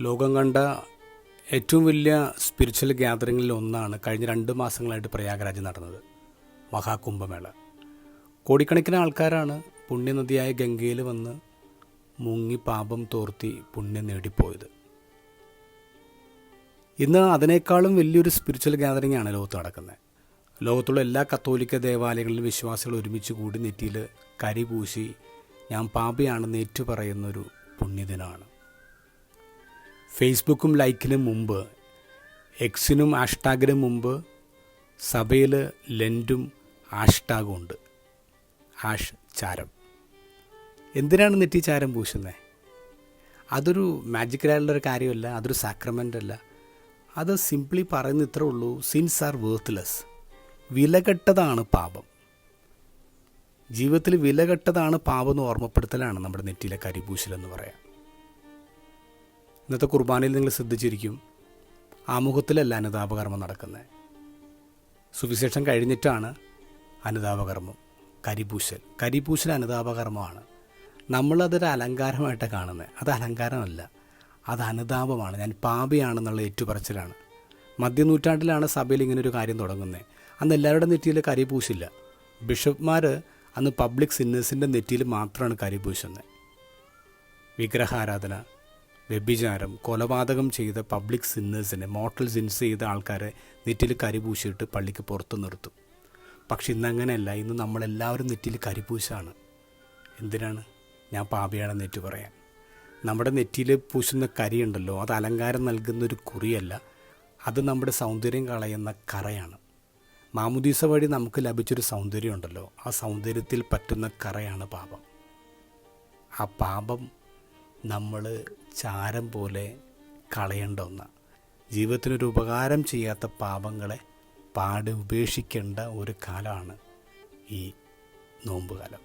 ലോകം കണ്ട ഏറ്റവും വലിയ സ്പിരിച്വൽ ഗ്യാതറിങ്ങിൽ ഒന്നാണ് കഴിഞ്ഞ 2 മാസങ്ങളായിട്ട് പ്രയാഗ്രാജിൽ നടന്നത്, മഹാകുംഭമേള. കോടിക്കണക്കിന് ആൾക്കാരാണ് പുണ്യനദിയായ ഗംഗയിൽ വന്ന് മുങ്ങി പാപം തോർത്തി പുണ്യം നേടിപ്പോയത്. ഇന്ന് അതിനേക്കാളും വലിയൊരു സ്പിരിച്വൽ ഗ്യാതറിംഗ് ആണ് ലോകത്ത് നടക്കുന്നത്. ലോകത്തുള്ള എല്ലാ കത്തോലിക്ക ദേവാലയങ്ങളിലും വിശ്വാസികൾ ഒരുമിച്ച് കൂടി നെറ്റിയിൽ കരി പൂശി ഞാൻ പാപിയാണെന്ന് ഏറ്റുപറയുന്നൊരു പുണ്യദിനമാണ്. ഫേസ്ബുക്കും ലൈക്കിനും മുമ്പ്, എക്സിനും ഹാഷ്ടാഗിനും മുമ്പ് സഭയിൽ ലെൻറ്റും ഹാഷ്ടാഗും ഉണ്ട്. ഹാഷ് ചാരം. എന്തിനാണ് നെറ്റി ചാരം പൂശുന്നത്? അതൊരു മാജിക്കലായിട്ടുള്ളൊരു കാര്യമല്ല, അതൊരു സാക്രമെൻ്റ് അല്ല. അത് സിംപ്ലി പറയുന്ന ഇത്രേ ഉള്ളൂ, സിൻസ് ആർ വേർത്ത്ലെസ്. വിലകെട്ടതാണ് പാപം. ജീവിതത്തിൽ വിലകെട്ടതാണ് പാപം എന്ന് ഓർമ്മപ്പെടുത്തലാണ് നമ്മുടെ നെറ്റിയിലെ കരിപൂശലെന്ന് പറയാം. ഇന്നത്തെ കുർബാനയിൽ നിങ്ങൾ ശ്രദ്ധിച്ചിരിക്കും, ആമുഖത്തിലല്ല അനുതാപകർമ്മം നടക്കുന്നത്. സുവിശേഷം കഴിഞ്ഞിട്ടാണ് അനുതാപകർമ്മം. കരിപൂശൽ അനുതാപകർമ്മമാണ്. നമ്മളതൊരു അലങ്കാരമായിട്ടാണ് കാണുന്നത്. അത് അലങ്കാരമല്ല, അത് അനുതാപമാണ്. ഞാൻ പാപിയാണെന്നുള്ള ഏറ്റുപറച്ചിലാണ്. മധ്യനൂറ്റാണ്ടിലാണ് സഭയിൽ ഇങ്ങനൊരു കാര്യം തുടങ്ങുന്നത്. അന്ന് എല്ലാവരുടെ നെറ്റിയിൽ കരിപൂശില്ല. ബിഷപ്പ്മാർ അന്ന് പബ്ലിക് സിന്നേഴ്സിൻ്റെ നെറ്റിയിൽ മാത്രമാണ് കരിപൂശുന്നത്. വിഗ്രഹാരാധന, വ്യഭിചാരം, കൊലപാതകം ചെയ്ത പബ്ലിക് സിന്നേഴ്സിനെ, മോർട്ടൽ സിൻസ് ചെയ്ത ആൾക്കാരെ നെറ്റിയിൽ കരിപൂശിയിട്ട് പള്ളിക്ക് പുറത്ത് നിർത്തും. പക്ഷെ ഇന്നങ്ങനെയല്ല. ഇന്ന് നമ്മളെല്ലാവരും നെറ്റിയിൽ കരിപൂശാണ്. എന്തിനാണ്? ഞാൻ പാപിയാണെന്ന് നെറ്റ് പറയാൻ. നമ്മുടെ നെറ്റിയിൽ പൂശുന്ന കരിയുണ്ടല്ലോ, അത് അലങ്കാരം നൽകുന്നൊരു കുറിയല്ല, അത് നമ്മുടെ സൗന്ദര്യം കളയുന്ന കറയാണ്. മാമുദീസ വഴി നമുക്ക് ലഭിച്ചൊരു സൗന്ദര്യം ഉണ്ടല്ലോ, ആ സൗന്ദര്യത്തിൽ പറ്റുന്ന കറയാണ് പാപം. ആ പാപം നമ്മൾ ചാരം പോലെ കളയേണ്ട ഒന്നാണ്. ജീവിതത്തിനൊരു ഉപകാരം ചെയ്യാത്ത പാപങ്ങളെ പാടെ ഉപേക്ഷിക്കേണ്ട ഒരു കാലമാണ് ഈ നോമ്പുകാലം.